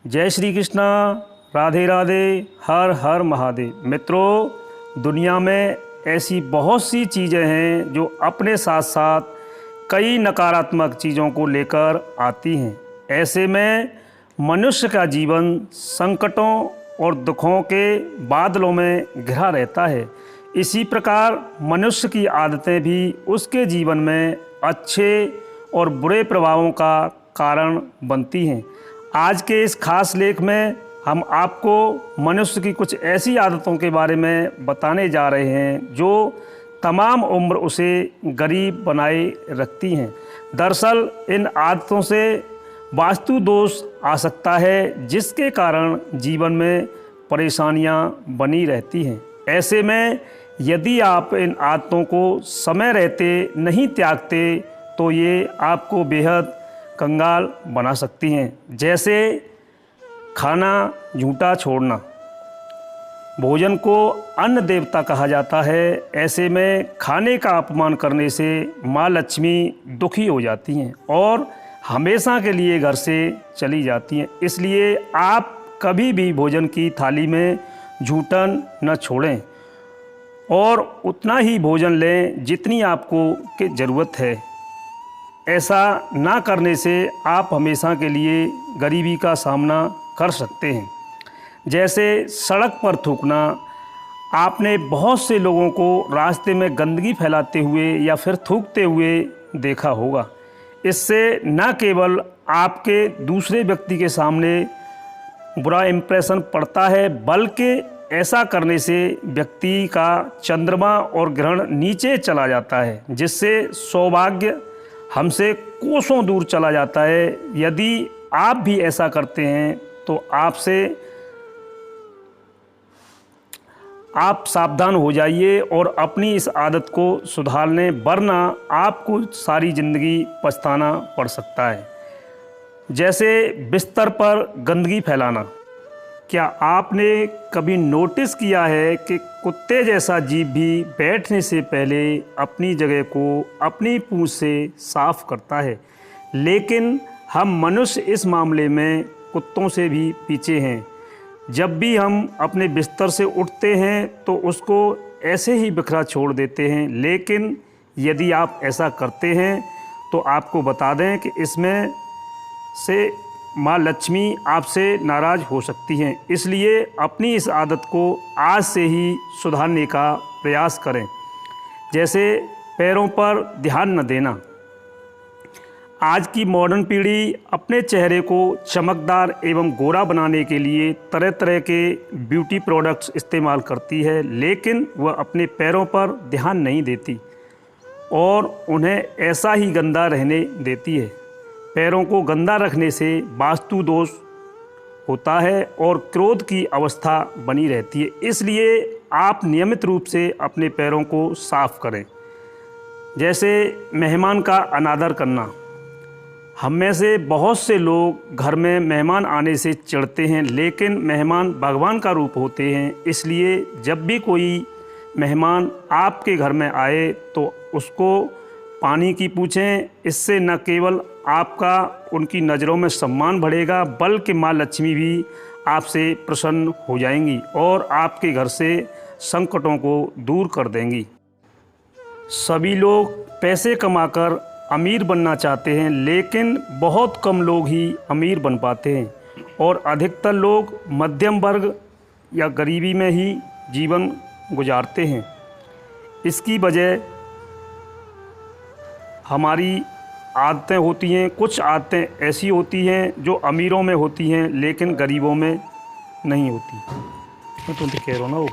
जय श्री कृष्णा, राधे राधे, हर हर महादेव। मित्रों, दुनिया में ऐसी बहुत सी चीज़ें हैं जो अपने साथ साथ कई नकारात्मक चीज़ों को लेकर आती हैं। ऐसे में मनुष्य का जीवन संकटों और दुखों के बादलों में घिरा रहता है। इसी प्रकार मनुष्य की आदतें भी उसके जीवन में अच्छे और बुरे प्रभावों का कारण बनती हैं। आज के इस खास लेख में हम आपको मनुष्य की कुछ ऐसी आदतों के बारे में बताने जा रहे हैं जो तमाम उम्र उसे गरीब बनाए रखती हैं। दरअसल इन आदतों से वास्तु दोष आ सकता है, जिसके कारण जीवन में परेशानियां बनी रहती हैं। ऐसे में यदि आप इन आदतों को समय रहते नहीं त्यागते तो ये आपको बेहद कंगाल बना सकती हैं। जैसे खाना झूठा छोड़ना। भोजन को अन्न देवता कहा जाता है। ऐसे में खाने का अपमान करने से माँ लक्ष्मी दुखी हो जाती हैं और हमेशा के लिए घर से चली जाती हैं। इसलिए आप कभी भी भोजन की थाली में झूठन न छोड़ें और उतना ही भोजन लें जितनी आपको की ज़रूरत है। ऐसा ना करने से आप हमेशा के लिए गरीबी का सामना कर सकते हैं। जैसे सड़क पर थूकना। आपने बहुत से लोगों को रास्ते में गंदगी फैलाते हुए या फिर थूकते हुए देखा होगा। इससे न केवल आपके दूसरे व्यक्ति के सामने बुरा इम्प्रेशन पड़ता है, बल्कि ऐसा करने से व्यक्ति का चंद्रमा और ग्रहण नीचे चला जाता है, जिससे सौभाग्य हमसे कोसों दूर चला जाता है। यदि आप भी ऐसा करते हैं तो आप सावधान हो जाइए और अपनी इस आदत को सुधार लें, वरना आपको सारी ज़िंदगी पछताना पड़ सकता है। जैसे बिस्तर पर गंदगी फैलाना। क्या आपने कभी नोटिस किया है कि कुत्ते जैसा जीव भी बैठने से पहले अपनी जगह को अपनी पूंछ से साफ करता है, लेकिन हम मनुष्य इस मामले में कुत्तों से भी पीछे हैं। जब भी हम अपने बिस्तर से उठते हैं तो उसको ऐसे ही बिखरा छोड़ देते हैं, लेकिन यदि आप ऐसा करते हैं तो आपको बता दें कि इसमें से माँ लक्ष्मी आपसे नाराज़ हो सकती हैं। इसलिए अपनी इस आदत को आज से ही सुधारने का प्रयास करें। जैसे पैरों पर ध्यान न देना। आज की मॉडर्न पीढ़ी अपने चेहरे को चमकदार एवं गोरा बनाने के लिए तरह तरह के ब्यूटी प्रोडक्ट्स इस्तेमाल करती है, लेकिन वह अपने पैरों पर ध्यान नहीं देती और उन्हें ऐसा ही गंदा रहने देती है। पैरों को गंदा रखने से वास्तु दोष होता है और क्रोध की अवस्था बनी रहती है। इसलिए आप नियमित रूप से अपने पैरों को साफ करें। जैसे मेहमान का अनादर करना। हम में से बहुत से लोग घर में मेहमान आने से चिढ़ते हैं, लेकिन मेहमान भगवान का रूप होते हैं। इसलिए जब भी कोई मेहमान आपके घर में आए तो उसको पानी की पूछें। इससे न केवल आपका उनकी नज़रों में सम्मान बढ़ेगा, बल्कि माँ लक्ष्मी भी आपसे प्रसन्न हो जाएंगी और आपके घर से संकटों को दूर कर देंगी। सभी लोग पैसे कमाकर अमीर बनना चाहते हैं, लेकिन बहुत कम लोग ही अमीर बन पाते हैं और अधिकतर लोग मध्यम वर्ग या गरीबी में ही जीवन गुजारते हैं। इसकी वजह हमारी आदतें होती हैं। कुछ आदतें ऐसी होती हैं जो अमीरों में होती हैं, लेकिन गरीबों में नहीं होती। मैं तुम कह रहा हूँ ना वो